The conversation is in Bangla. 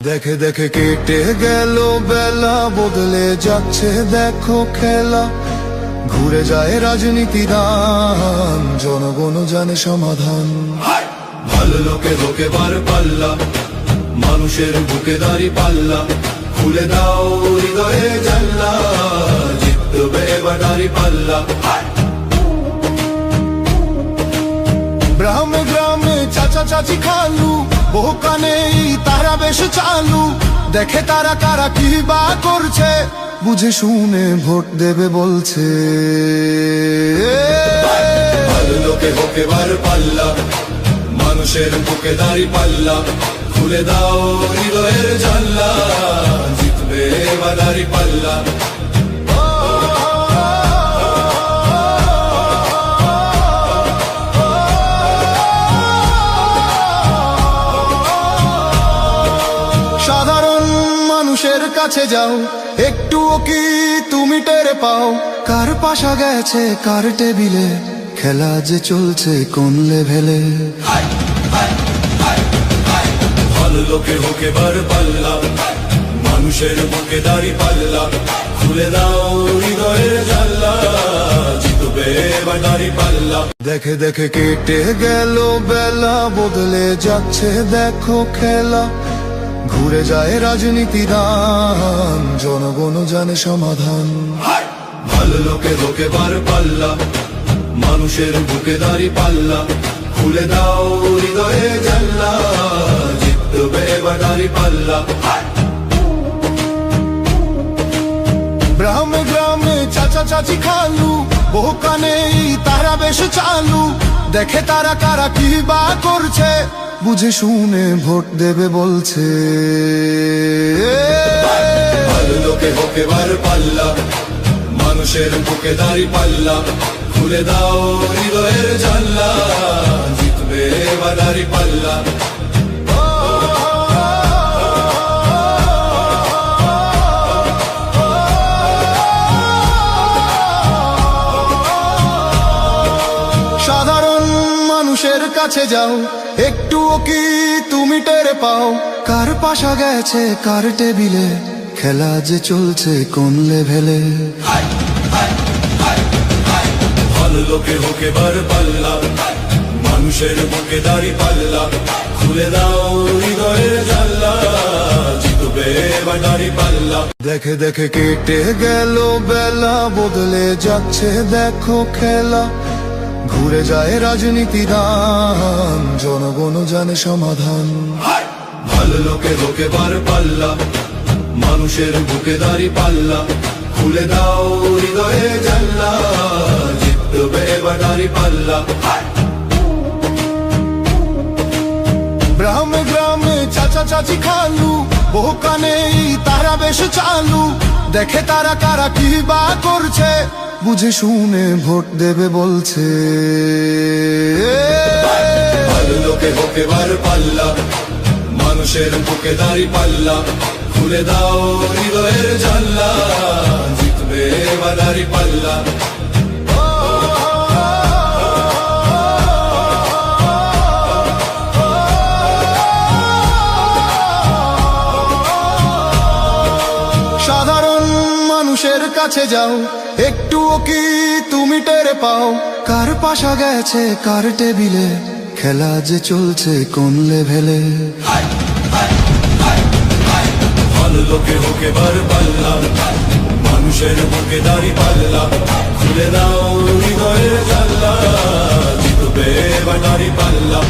দেখে দেখে কেটে গেল বেলা, বদলে যাচ্ছে দেখো খেলা। ঘুরে যায় রাজনীতি দান, জনগণ জানে সমাধান। ভালো লোকে লোকে বার পাল্লা, মানুষের বুকে দাঁড়ি পাল্লা। খুলে দাও হৃদয়ে জানলা, জিতবে এবার দাঁড়ি পাল্লা। গ্রামে গ্রামে চাচা চাচি খালু, বহু কানে তারা বেশ চালু। দেখে তারা কারা কি বা করছে, বুঝে শুনে ভোট দেবে বলছে। ভালো লোকে হোকে বার পাল্লা, মানুষের বুকে দাঁড়ি পাল্লা। খুলে দাও হৃদয়ের জানলা, জিতবে এবার দাঁড়ি পাল্লা। সাধারণ মানুষের কাছে যাও, একটুও কি তুমি টের পাও? কার পাশা গেছে কার টেবিলে, খেলা যে চলছে কোন লেভেলে। ভালো লোকে হোকে বার পাল্লা, মানুষের বুকে দাঁড়ি পাল্লা। খুলে দাও হৃদয়ের জানলা, জিতবে এবার দাঁড়ি পাল্লা। দেখে দেখে কেটে গেল বেলা, বদলে যাচ্ছে দেখো খেলা। ঘুরে যায় রাজনীতি দান, জনগণ জানে সমাধান। ভালো লোকে লোকে বার পাল্লা, মানুষের বুকে দাঁড়ি পাল্লা। খুলে দাও হৃদয়ে জানলা, জিতবে এবার দাঁড়ি পাল্লা। গ্রামে গ্রামে চাচা চাচি খালু, বহু কানে তারা বেশ চালু। দেখে তারা কারা কি বা করছে, বুঝে শুনে ভোট দেবে বলছে। ভালো লোকে হোকে বার পাল্লা, মানুষের বুকে দাঁড়ি পাল্লা। খুলে দাও হৃদয়ের জানলা, জিতবে এবার দাঁড়ি পাল্লা। সাধারণ মানুষের কাছে যাও, একটুও কি তুমি টের পাও? কার পাশা গেছে কার টেবিলে, খেলা যে চলছে কোন লেভেলে। ভালো লোকে হোকে বার পাল্লা, মানুষের বুকে দাঁড়ি পাল্লা। খুলে দাও হৃদয়ের জানলা, জিতবে এবার দাঁড়ি পাল্লা। দেখে দেখে কেটে গেল বেলা, বদলে যাচ্ছে দেখো খেলা। ঘুরে যায় রাজনীতি দান, জনগণ জানে সমাধান। ভালো লোকে লোকে বার পাল্লা, মানুষের বুকে দাঁড়ি পাল্লা। খুলে দাও হৃদয়ে জানলা, জিতবে এবার দাঁড়ি পাল্লা। গ্রামে গ্রামে চাচা চাচি খালু, বহু কানে তারা বেশ চালু। দেখে তারা কারা কি বা করছে, বুঝে শুনে ভোট দেবে বলছে। ভালো লোকে হোকে বার পাল্লা, মানুষের বুকে দাঁড়ি পাল্লা। খুলে দাও হৃদয়ের জানলা, জিতবে এবার দাঁড়ি পাল্লা। সাধারণ মানুষের কাছে যাও, একটুও কি তুমি টের পাও? কার পাশা গেছে কার টেবিলে, খেলা যে চলছে কোন লেভেলে। ভালো লোকে হোকে বার পাল্লা, মানুষের বুকে দাঁড়ি পাল্লা। খুলে দাও হৃদয়ের জানলা, জিতবে এবার দাঁড়ি পাল্লা।